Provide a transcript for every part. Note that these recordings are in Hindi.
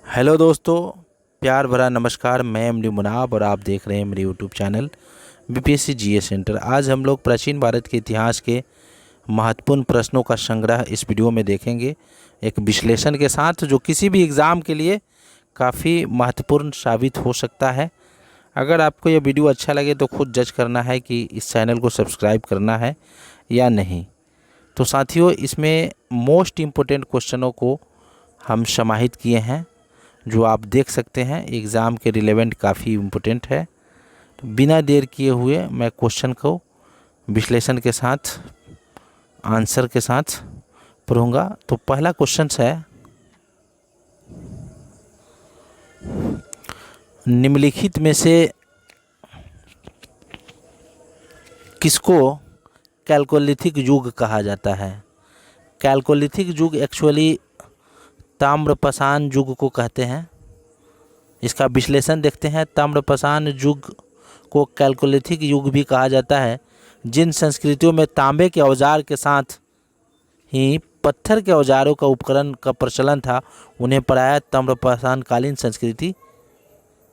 हेलो दोस्तों, प्यार भरा नमस्कार। मैं एमडी मुनाब और आप देख रहे हैं मेरे YouTube channel BPSC GS centre. आज हम लोग प्राचीन भारत के इतिहास के महत्वपूर्ण प्रश्नों का संग्रह इस वीडियो में देखेंगे, एक विश्लेषण के साथ, जो किसी भी एग्ज़ाम के लिए काफ़ी महत्वपूर्ण साबित हो सकता है। अगर आपको यह वीडियो अच्छा लगे तो खुद जज करना है कि इस चैनल को सब्सक्राइब करना है या नहीं। तो साथियों, इसमें मोस्ट इम्पोर्टेंट क्वेश्चनों को हम समाहित किए हैं, जो आप देख सकते हैं एग्ज़ाम के रिलेवेंट काफ़ी इम्पोर्टेंट है। तो बिना देर किए हुए मैं क्वेश्चन को विश्लेषण के साथ, आंसर के साथ पढ़ूंगा। तो पहला क्वेश्चन है, निम्नलिखित में से किसको कैल्कोलिथिक युग कहा जाता है? कैल्कोलिथिक युग एक्चुअली ताम्रपाषाण युग को कहते हैं। इसका विश्लेषण देखते हैं। ताम्रपाषाण युग को कैल्कोलिथिक युग भी कहा जाता है। जिन संस्कृतियों में तांबे के औजार के साथ ही पत्थर के औजारों का उपकरण का प्रचलन था, उन्हें प्रायः ताम्रपाषाण कालीन संस्कृति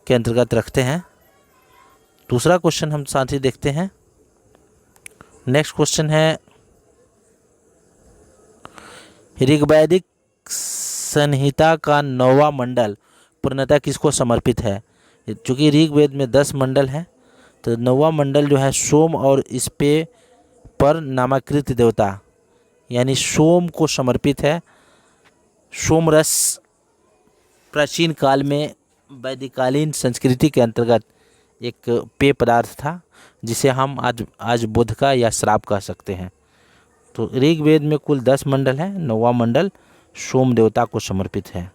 के अंतर्गत रखते हैं। दूसरा क्वेश्चन हम साथ ही देखते हैं। नेक्स्ट क्वेश्चन है, ऋग्वैदिक संहिता का 9वां मंडल पूर्णतः किसको समर्पित है? चूँकि ऋग्वेद में 10 मंडल हैं, तो 9वां मंडल जो है सोम और इस पे पर नामाकृत देवता यानी सोम को समर्पित है। सोमरस प्राचीन काल में वैदिकालीन संस्कृति के अंतर्गत एक पेय पदार्थ था, जिसे हम आज बोधका या श्राप कह सकते हैं। तो ऋग्वेद में कुल 10 मंडल हैं, 9वां मंडल सोम देवता को समर्पित है।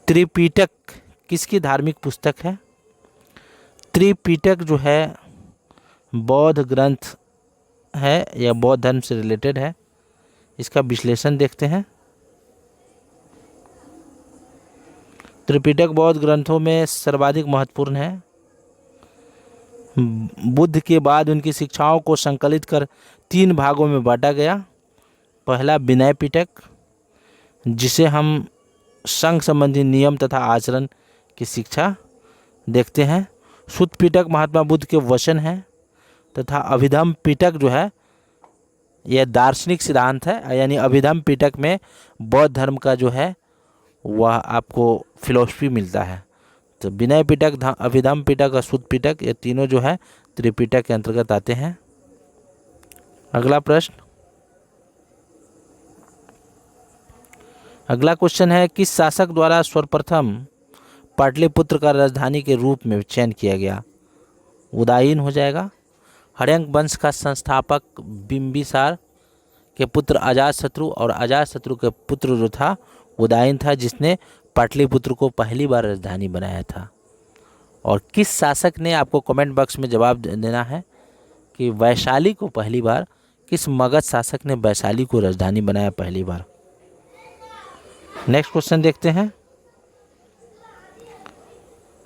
त्रिपिटक किसकी धार्मिक पुस्तक है? त्रिपिटक जो है बौद्ध ग्रंथ है या बौद्ध धर्म से रिलेटेड है। इसका विश्लेषण देखते हैं। त्रिपिटक बौद्ध ग्रंथों में सर्वाधिक महत्वपूर्ण है। बुद्ध के बाद उनकी शिक्षाओं को संकलित कर 3 भागों में बांटा गया। पहला विनय पिटक, जिसे हम संघ संबंधी नियम तथा आचरण की शिक्षा देखते हैं। सुत्त पिटक महात्मा बुद्ध के वचन हैं, तथा अभिधम्म पिटक जो है यह दार्शनिक सिद्धांत है, यानी अभिधम्म पिटक में बौद्ध धर्म का जो है वह आपको फिलॉसफी मिलता है। तो विनय पिटक, अभिधम्म पिटक और सुत्त पिटक, ये तीनों जो है त्रिपिटक के अंतर्गत आते हैं। अगला प्रश्न, अगला क्वेश्चन है, किस शासक द्वारा सर्वप्रथम पाटलिपुत्र का राजधानी के रूप में चयन किया गया? उदयन हो जाएगा। हर्यंक वंश का संस्थापक बिंबिसार के पुत्र अजातशत्रु और अजातशत्रु के पुत्र जो था उदयन था, जिसने पाटलिपुत्र को पहली बार राजधानी बनाया था। और किस शासक ने, आपको कमेंट बॉक्स में जवाब देना है कि वैशाली को पहली बार, किस मगध शासक ने वैशाली को राजधानी बनाया पहली बार? नेक्स्ट क्वेश्चन देखते हैं।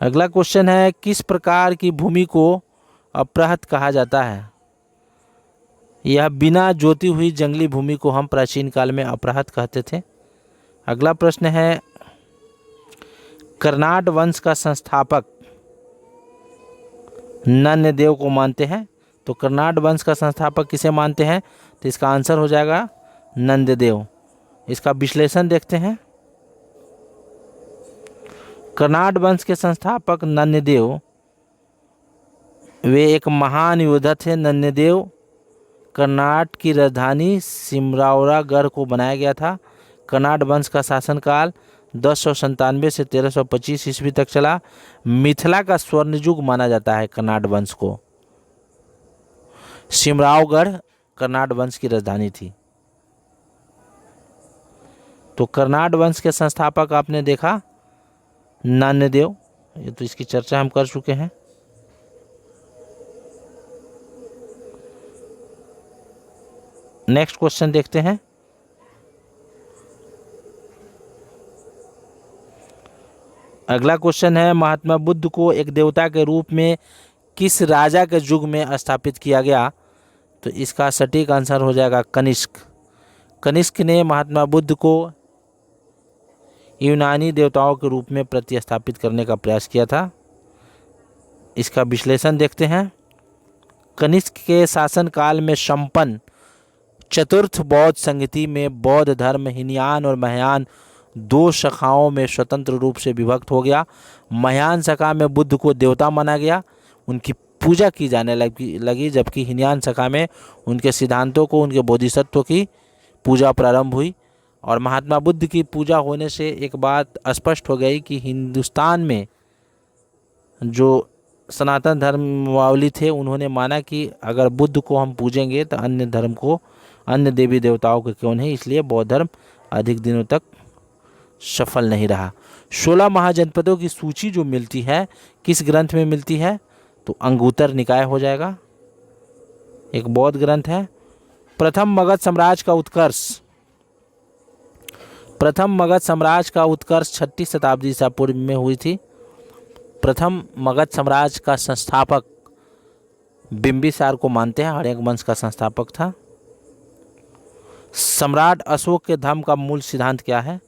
अगला क्वेश्चन है, किस प्रकार की भूमि को अपृहत कहा जाता है? यह बिना जोती हुई जंगली भूमि को हम प्राचीन काल में अपृहत कहते थे। अगला प्रश्न है, कर्नाड वंश का संस्थापक नन्यदेव को मानते हैं। तो कर्नाड वंश का संस्थापक किसे मानते हैं? तो इसका आंसर हो जाएगा नंददेव। इसका विश्लेषण देखते हैं। कर्नाड वंश के संस्थापक नन्यदेव, वे एक महान योद्धा थे। नन्यदेव कर्नाट की राजधानी सिमरावरागढ़ को बनाया गया था। कर्नाड वंश का शासनकाल 1097 से 1325 ईस्वी तक चला। मिथिला का स्वर्ण युग माना जाता है कर्नाड वंश को। सिमरावगढ़ कर्नाड वंश की राजधानी थी। तो कर्नाड वंश के संस्थापक आपने देखा नन्यदेव, ये तो इसकी चर्चा हम कर चुके हैं। नेक्स्ट क्वेश्चन देखते हैं। अगला क्वेश्चन है, महात्मा बुद्ध को एक देवता के रूप में किस राजा के युग में स्थापित किया गया? तो इसका सटीक आंसर हो जाएगा कनिष्क। कनिष्क ने महात्मा बुद्ध को यूनानी देवताओं के रूप में प्रतिस्थापित करने का प्रयास किया था? इसका विश्लेषण देखते हैं। कनिष्क के शासनकाल में संपन्न चतुर्थ बौद्ध संहिता में बौद्ध धर्म हीनयान और महायान दो शाखाओं में स्वतंत्र रूप से विभक्त हो गया। महायान शाखा में बुद्ध को देवता माना गया, उनकी पूजा की जाने लगी, जबकि हीनयान शाखा में उनके सिद्धांतों को, उनके बोधिसत्व की पूजा प्रारंभ हुई। और महात्मा बुद्ध की पूजा होने से एक बात स्पष्ट हो गई कि हिंदुस्तान में जो सनातन धर्मावली थे उन्होंने माना कि अगर बुद्ध को हम पूजेंगे तो अन्य धर्म को, अन्य देवी देवताओं को क्यों नहीं, इसलिए बौद्ध धर्म अधिक दिनों तक सफल नहीं रहा। 16 महाजनपदों की सूची जो मिलती है किस ग्रंथ में मिलती है? तो अंगुत्तर निकाय हो जाएगा, एक बौद्ध ग्रंथ है। प्रथम मगध साम्राज्य का उत्कर्ष, प्रथम मगध साम्राज्य का उत्कर्ष 6वीं शताब्दी ईसा पूर्व में हुई थी। प्रथम मगध साम्राज्य का संस्थापक बिंबिसार को मानते हैं, हड़यंक वंश का संस्थापक था। सम्राट अशोक के धर्म का मूल सिद्धांत क्या है?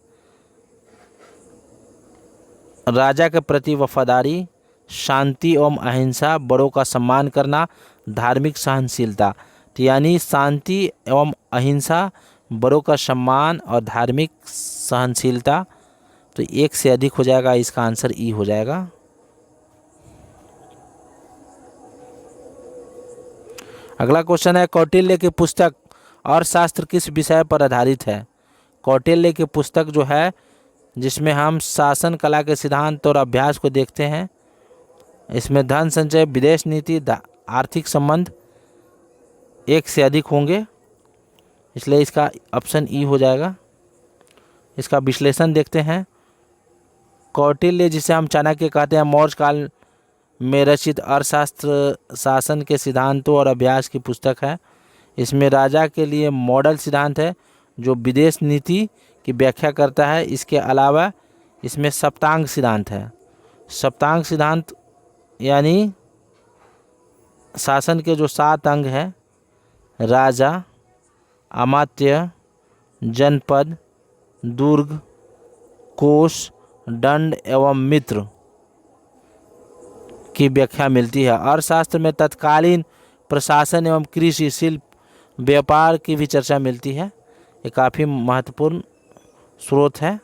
राजा के प्रति वफादारी, शांति एवं अहिंसा, बड़ों का सम्मान करना, धार्मिक सहनशीलता। तो यानी शांति एवं अहिंसा, बड़ों का सम्मान और धार्मिक सहनशीलता। तो एक से अधिक हो जाएगा, इसका आंसर ई हो जाएगा। अगला क्वेश्चन है, कौटिल्य की पुस्तक अर्थशास्त्र किस विषय पर आधारित है? कौटिल्य की पुस्तक जो है जिसमें हम शासन कला के सिद्धांत और अभ्यास को देखते हैं, इसमें धन संचय, विदेश नीति, आर्थिक संबंध एक से अधिक होंगे, इसलिए इसका ऑप्शन ई हो जाएगा। इसका विश्लेषण देखते हैं। कौटिल्य जिसे हम चाणक्य कहते हैं, मौर्य काल में रचित अर्थशास्त्र शासन के सिद्धांतों और अभ्यास की पुस्तक है। इसमें राजा के लिए मॉडल सिद्धांत है जो विदेश नीति की व्याख्या करता है। इसके अलावा इसमें सप्तांग सिद्धांत है। सप्तांग सिद्धांत यानी शासन के जो 7 अंग हैं, राजा, अमात्य, जनपद, दुर्ग, कोष, दंड एवं मित्र की व्याख्या मिलती है। अर्थशास्त्र में तत्कालीन प्रशासन एवं कृषि, शिल्प, व्यापार की भी चर्चा मिलती है। ये काफ़ी महत्वपूर्ण स्रोत है।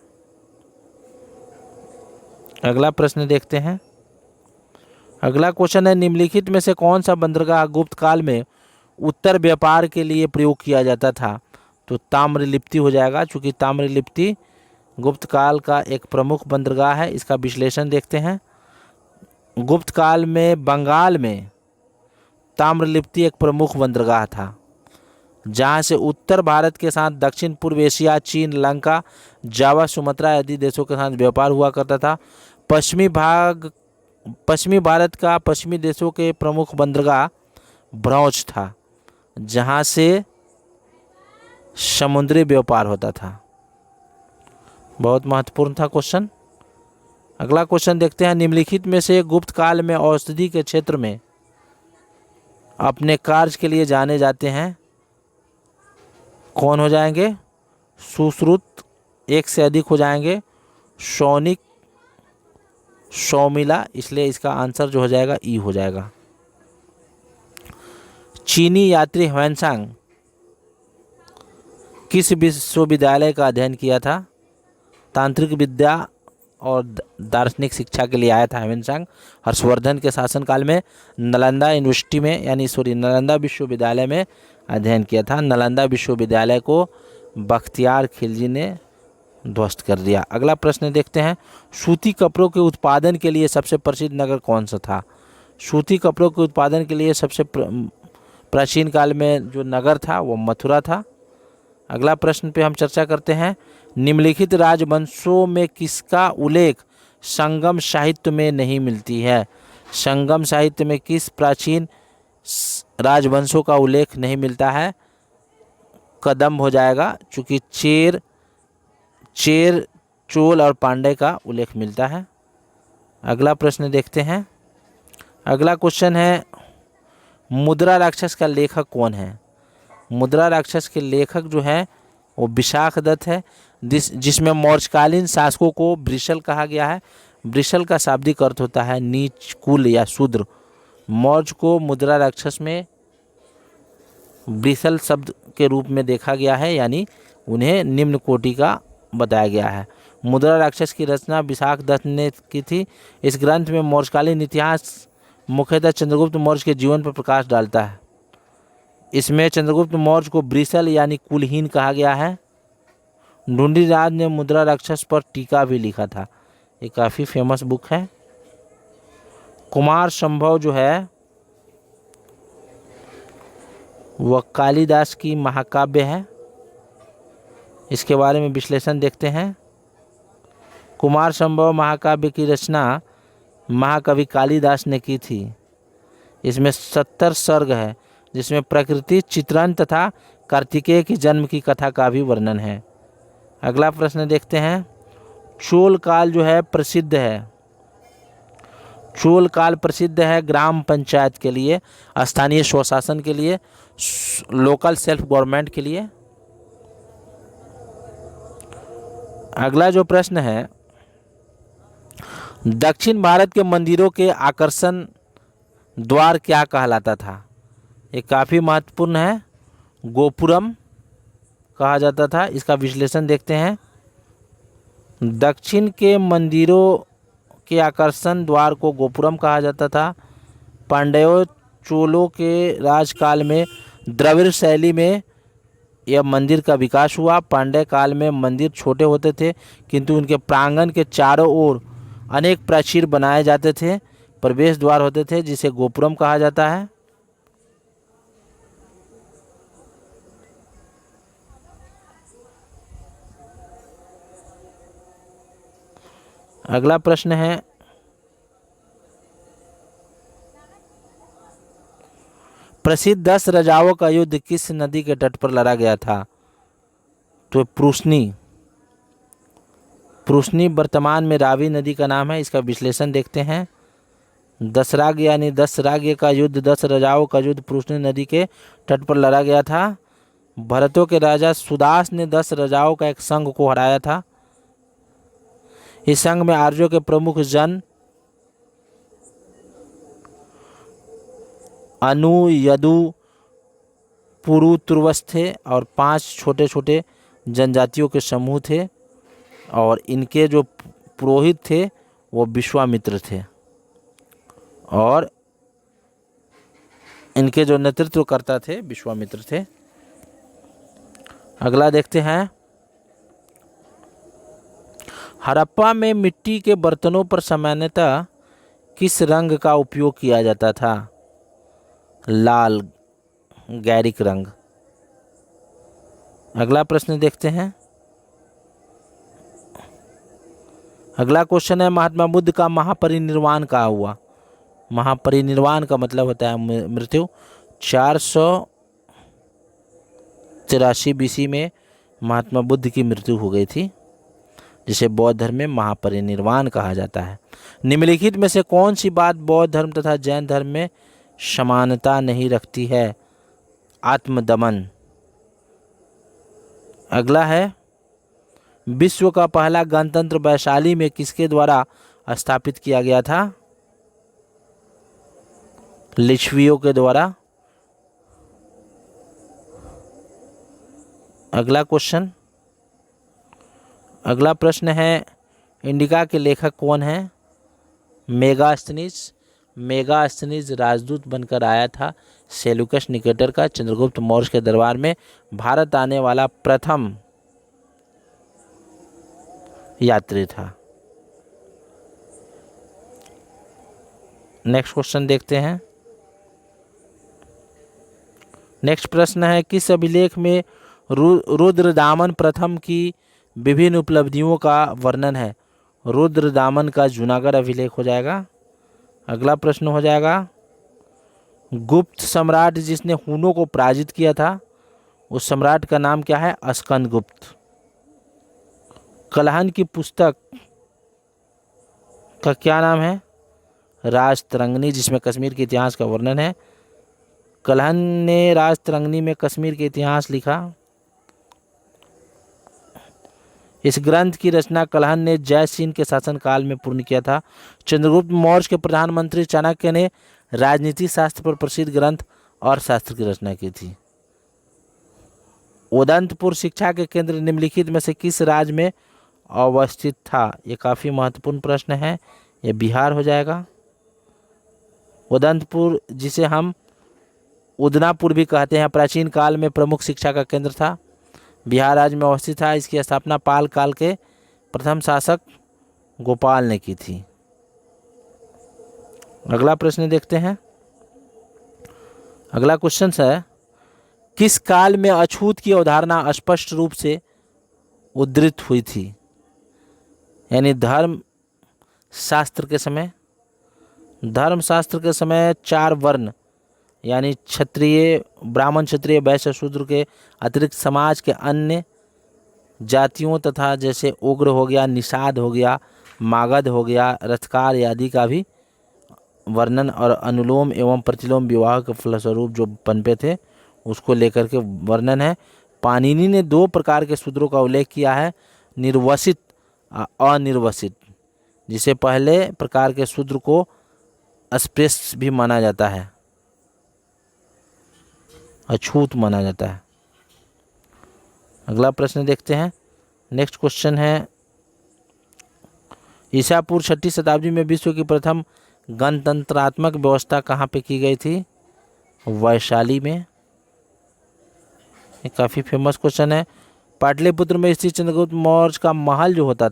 अगला प्रश्न देखते हैं। अगला क्वेश्चन है, निम्नलिखित में से कौन सा बंदरगाह गुप्त काल में उत्तर व्यापार के लिए प्रयोग किया जाता था? तो ताम्रलिप्ति हो जाएगा, चूँकि ताम्रलिप्ति गुप्त काल का एक प्रमुख बंदरगाह है। इसका विश्लेषण देखते हैं। गुप्त काल में बंगाल में ताम्रलिप्ति एक प्रमुख बंदरगाह था, जहाँ से उत्तर भारत के साथ दक्षिण पूर्व एशिया, चीन, लंका, जावा, सुमात्रा आदि देशों के साथ व्यापार हुआ करता था। पश्चिमी भारत का पश्चिमी देशों के प्रमुख बंदरगाह भ्रौच था, जहाँ से समुद्री व्यापार होता था। बहुत महत्वपूर्ण था क्वेश्चन। अगला क्वेश्चन देखते हैं। निम्नलिखित में से गुप्त काल में औषधि के क्षेत्र में अपने कार्य के लिए जाने जाते हैं कौन हो जाएंगे? सुश्रुत एक से अधिक हो जाएंगे, शौनिक, शौमिला, इसलिए इसका आंसर जो हो जाएगा ई हो जाएगा। चीनी यात्री ह्वेनसांग किस विश्वविद्यालय का अध्ययन किया था? तांत्रिक विद्या और दार्शनिक शिक्षा के लिए आया था ह्वेनसांग। हर्षवर्धन के शासनकाल में नालंदा यूनिवर्सिटी में नालंदा विश्वविद्यालय में अध्ययन किया था। नालंदा विश्वविद्यालय को बख्तियार खिलजी ने ध्वस्त कर दिया। अगला प्रश्न देखते हैं। सूती कपड़ों के उत्पादन के लिए सबसे प्रसिद्ध नगर कौन सा था? सूती कपड़ों के उत्पादन के लिए सबसे प्राचीन काल में जो नगर था वो मथुरा था। अगला प्रश्न पे हम चर्चा करते हैं। निम्नलिखित राजवंशों में किसका उल्लेख संगम साहित्य में नहीं मिलती है? संगम साहित्य में किस प्राचीन राजवंशों का उल्लेख नहीं मिलता है? कदम्ब हो जाएगा, चूँकि चेर, चोल और पांड्य का उल्लेख मिलता है। अगला प्रश्न देखते हैं। अगला क्वेश्चन है, मुद्रा राक्षस का लेखक कौन है? मुद्रा राक्षस के लेखक जो है वो विशाखदत्त है। जिसमें मौर्यकालीन शासकों को वृषल कहा गया है। वृषल का शाब्दिक अर्थ होता है नीच, कुल या शूद्र। मौर्य को मुद्रा राक्षस में वृषल शब्द के रूप में देखा गया है, यानी उन्हें निम्न कोटि का बताया गया है। मुद्रा राक्षस की रचना विशाखदत्त ने की थी। इस ग्रंथ में मौर्यकालीन इतिहास मुख्यतः चंद्रगुप्त मौर्य के जीवन पर प्रकाश डालता है। इसमें चंद्रगुप्त मौर्य को वृषल यानी कुलहीन कहा गया है। ढूंढीराज ने मुद्रा राक्षस पर टीका भी लिखा था। ये काफ़ी फेमस बुक है। कुमार संभव जो है वह कालिदास की महाकाव्य है। इसके बारे में विश्लेषण देखते हैं। कुमार संभव महाकाव्य की रचना महाकवि कालिदास ने की थी। इसमें 70 सर्ग है, जिसमें प्रकृति चित्रण तथा कार्तिकेय के जन्म की कथा का भी वर्णन है। अगला प्रश्न देखते हैं। चोल काल जो है प्रसिद्ध है। चोल काल प्रसिद्ध है ग्राम पंचायत के लिए, स्थानीय स्वशासन के लिए, लोकल सेल्फ गवर्नमेंट के लिए। अगला जो प्रश्न है, दक्षिण भारत के मंदिरों के आकर्षण द्वार क्या कहलाता था? ये काफ़ी महत्वपूर्ण है। गोपुरम कहा जाता था। इसका विश्लेषण देखते हैं। दक्षिण के मंदिरों के आकर्षण द्वार को गोपुरम कहा जाता था। पांड्यों चोलों के राजकाल में द्रविड़ शैली में यह मंदिर का विकास हुआ। पांड्य काल में मंदिर छोटे होते थे, किंतु उनके प्रांगण के चारों ओर अनेक प्राचीर बनाए जाते थे। प्रवेश द्वार होते थे, जिसे गोपुरम कहा जाता है। अगला प्रश्न है, प्रसिद्ध 10 राजाओं का युद्ध किस नदी के तट पर लड़ा गया था? तो प्रूसनी। प्रूसनी वर्तमान में रावी नदी का नाम है। इसका विश्लेषण देखते हैं। दसराग यानी 10 राज्य का युद्ध, 10 राजाओं का युद्ध प्रूसनी नदी के तट पर लड़ा गया था। भरतों के राजा सुदास ने 10 राजाओं का एक संघ को हराया था। इस संघ में आर्यों के प्रमुख जन अनु, यदु, पुरु, तुर्वस थे और 5 छोटे छोटे जनजातियों के समूह थे। और इनके जो पुरोहित थे वो विश्वामित्र थे, और इनके जो नेतृत्वकर्ता थे विश्वामित्र थे। अगला देखते हैं। हड़प्पा में मिट्टी के बर्तनों पर सामान्यतः किस रंग का उपयोग किया जाता था? लाल, गैरिक रंग। अगला प्रश्न देखते हैं। अगला क्वेश्चन है, महात्मा बुद्ध का महापरिनिर्वाण कहाँ हुआ? महापरिनिर्वाण का मतलब होता है मृत्यु। 483 BC में महात्मा बुद्ध की मृत्यु हो गई थी, जिसे बौद्ध धर्म में महापरिनिर्वाण कहा जाता है। निम्नलिखित में से कौन सी बात बौद्ध धर्म तथा जैन धर्म में समानता नहीं रखती है? आत्मदमन। अगला है, विश्व का पहला गणतंत्र वैशाली में किसके द्वारा स्थापित किया गया था? लिच्छवियों के द्वारा। अगला क्वेश्चन, अगला प्रश्न है, इंडिका के लेखक कौन है? मेगास्थनीज। मेगास्थनीज राजदूत बनकर आया था सेल्यूकस निकेटर का। चंद्रगुप्त मौर्य के दरबार में भारत आने वाला प्रथम यात्री था। नेक्स्ट क्वेश्चन देखते हैं। नेक्स्ट प्रश्न है, किस अभिलेख में रुद्रदामन प्रथम की विभिन्न उपलब्धियों का वर्णन है? रुद्रदामन का जूनागढ़ अभिलेख हो जाएगा। अगला प्रश्न हो जाएगा, गुप्त सम्राट जिसने हुनों को पराजित किया था, उस सम्राट का नाम क्या है? स्कंदगुप्त। कलहन की पुस्तक का क्या नाम है? राजतरंगिणी, जिसमें कश्मीर के इतिहास का वर्णन है। कलहन ने राजतरंगिणी में कश्मीर के इतिहास लिखा। इस ग्रंथ की रचना कल्हण ने जयसिंह के शासनकाल में पूर्ण किया था। चंद्रगुप्त मौर्य के प्रधानमंत्री चाणक्य ने राजनीति शास्त्र पर प्रसिद्ध ग्रंथ अर्थशास्त्र की रचना की थी। उदंतपुर शिक्षा के केंद्र निम्नलिखित में से किस राज्य में अवस्थित था? ये काफी महत्वपूर्ण प्रश्न है, ये बिहार हो जाएगा। उदंतपुर, जिसे हम उदनापुर भी कहते हैं, प्राचीन काल में प्रमुख शिक्षा का केंद्र था, बिहार राज्य में अवस्थित था। इसकी स्थापना पाल काल के प्रथम शासक गोपाल ने की थी। अगला प्रश्न देखते हैं। अगला क्वेश्चन है, किस काल में अछूत की अवधारणा स्पष्ट रूप से उद्धृत हुई थी? यानी धर्म शास्त्र के समय। धर्मशास्त्र के समय 4 वर्ण यानी क्षत्रिय, ब्राह्मण, क्षत्रिय, वैश्य, शूद्र के अतिरिक्त समाज के अन्य जातियों तथा जैसे उग्र हो गया, निषाद हो गया, मागध हो गया, रथकार आदि का भी वर्णन और अनुलोम एवं प्रतिलोम विवाह के फलस्वरूप जो पनपे थे उसको लेकर के वर्णन है। पाणिनि ने 2 प्रकार के शूद्रों का उल्लेख किया है, निर्वसित, अनिर्वसित, जिसे पहले प्रकार के शूद्र को अस्पृश्य भी माना जाता है, अछूत माना जाता है। अगला प्रश्न देखते हैं। नेक्स्ट क्वेश्चन है, ईसा पूर्व 6वीं शताब्दी में विश्व की प्रथम गणतंत्रात्मक व्यवस्था कहाँ पे की गई थी? वैशाली में। ये काफ़ी फेमस क्वेश्चन है। पाटलिपुत्र में स्थित चंद्रगुप्त मौर्य का महल जो होता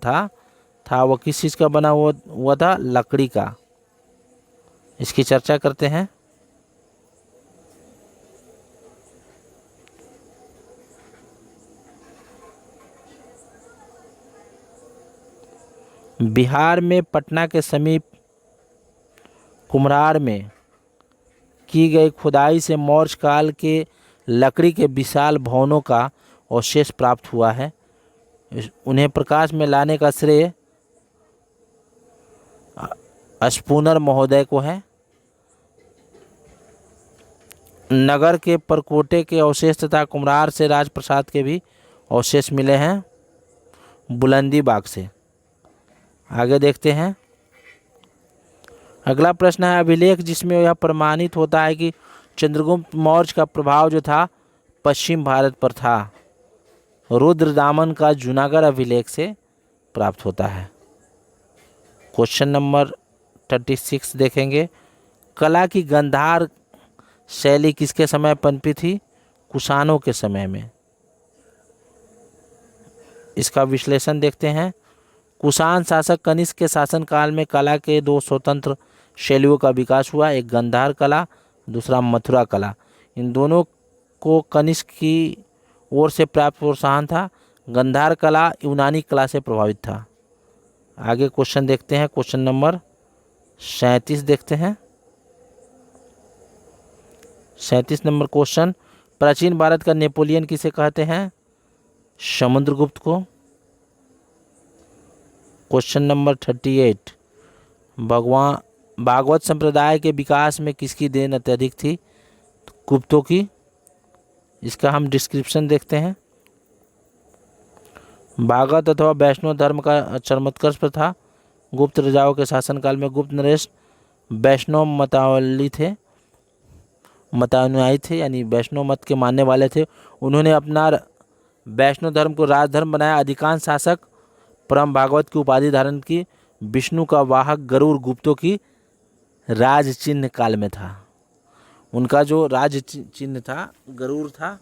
था वो किस चीज़ का बना हुआ था? लकड़ी का। इसकी चर्चा करते हैं। बिहार में पटना के समीप कुम्हरार में की गई खुदाई से मौर्य काल के लकड़ी के विशाल भवनों का अवशेष प्राप्त हुआ है। उन्हें प्रकाश में लाने का श्रेय स्पूनर महोदय को है। नगर के परकोटे के अवशेष तथा कुम्हरार से राजप्रसाद के भी अवशेष मिले हैं, बुलंदी बाग से। आगे देखते हैं। अगला प्रश्न है, अभिलेख जिसमें यह प्रमाणित होता है कि चंद्रगुप्त मौर्य का प्रभाव जो था पश्चिम भारत पर था, रुद्रदामन का जूनागढ़ अभिलेख से प्राप्त होता है। क्वेश्चन नंबर 36 देखेंगे। कला की गांधार शैली किसके समय पनपी थी? कुषाणों के समय में। इसका विश्लेषण देखते हैं। कुषाण शासक कनिष्क के शासनकाल में कला के 2 स्वतंत्र शैलियों का विकास हुआ, एक गांधार कला, दूसरा मथुरा कला। इन दोनों को कनिष्क की ओर से प्राप्त प्रोत्साहन था। गांधार कला यूनानी कला से प्रभावित था। आगे क्वेश्चन देखते हैं। क्वेश्चन नंबर 37 देखते हैं। 37 नंबर क्वेश्चन, प्राचीन भारत का नेपोलियन किसे कहते हैं? समुद्रगुप्त को। क्वेश्चन नंबर 38, भागवत संप्रदाय के विकास में किसकी देन अत्यधिक थी? गुप्तों की। इसका हम डिस्क्रिप्शन देखते हैं। भागवत अथवा वैष्णव धर्म का चरमोत्कर्ष था। गुप्त राजाओं के शासनकाल में गुप्त नरेश वैष्णव मतानुयायी थे, यानी वैष्णव मत के मानने वाले थे। उन्होंने अपना वैष्णव धर्म को राजधर्म बनाया। अधिकांश शासक परम भागवत की उपाधि धारण की। विष्णु का वाहक गरुड़ गुप्तों की राज चिन्ह काल में था। उनका जो राज चिन्ह था गरुड़ था,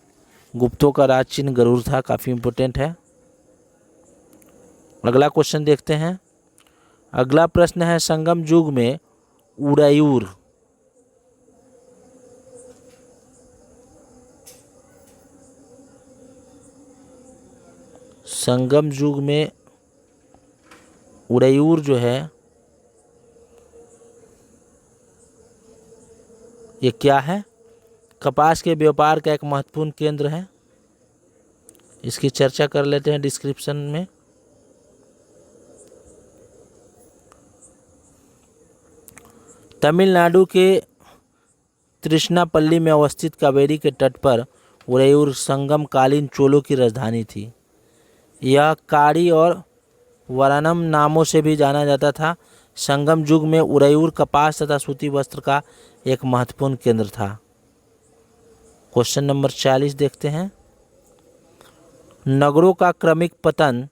गुप्तों का राज चिन्ह गरुड़ था। काफ़ी इम्पोर्टेंट है। अगला क्वेश्चन देखते हैं। अगला प्रश्न है, संगम युग में उदयपुर संगम युग में उदयपुर जो है ये क्या है? कपास के व्यापार का एक महत्वपूर्ण केंद्र है। इसकी चर्चा कर लेते हैं डिस्क्रिप्शन में। तमिलनाडु के त्रिशुनापल्ली में अवस्थित कावेरी के तट पर उदयपुर संगम कालीन चोलों की राजधानी थी। यह कारी और वरानम नामों से भी जाना जाता था। संगम युग में उरैयूर कपास तथा सूती वस्त्र का एक महत्वपूर्ण केंद्र था। क्वेश्चन नंबर 40 देखते हैं। नगरों का क्रमिक पतन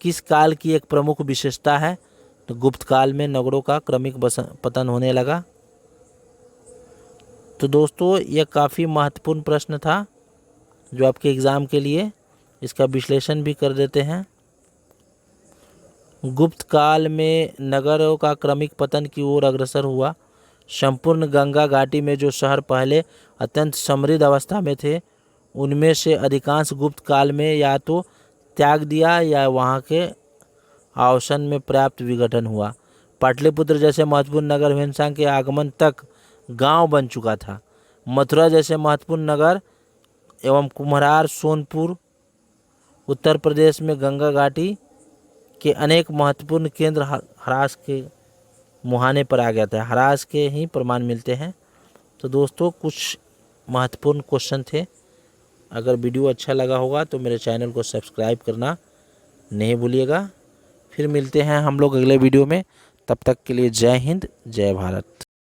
किस काल की एक प्रमुख विशेषता है? तो गुप्त काल में नगरों का क्रमिक पतन होने लगा। तो दोस्तों यह काफ़ी महत्वपूर्ण प्रश्न था जो आपके एग्ज़ाम के लिए, इसका विश्लेषण भी कर देते हैं। गुप्त काल में नगरों का क्रमिक पतन की ओर अग्रसर हुआ। संपूर्ण गंगा घाटी में जो शहर पहले अत्यंत समृद्ध अवस्था में थे, उनमें से अधिकांश गुप्त काल में या तो त्याग दिया या वहाँ के अवसान में पर्याप्त विघटन हुआ। पाटलिपुत्र जैसे महत्वपूर्ण नगर ह्वेनसांग के आगमन तक गांव बन चुका था। मथुरा जैसे महत्वपूर्ण नगर एवं कुम्हरार सोनपुर उत्तर प्रदेश में गंगा घाटी के अनेक महत्वपूर्ण केंद्र ह्रास के मुहाने पर आ गया था। ह्रास के ही प्रमाण मिलते हैं। तो दोस्तों कुछ महत्वपूर्ण क्वेश्चन थे। अगर वीडियो अच्छा लगा होगा तो मेरे चैनल को सब्सक्राइब करना नहीं भूलिएगा। फिर मिलते हैं हम लोग अगले वीडियो में। तब तक के लिए जय हिंद, जय भारत।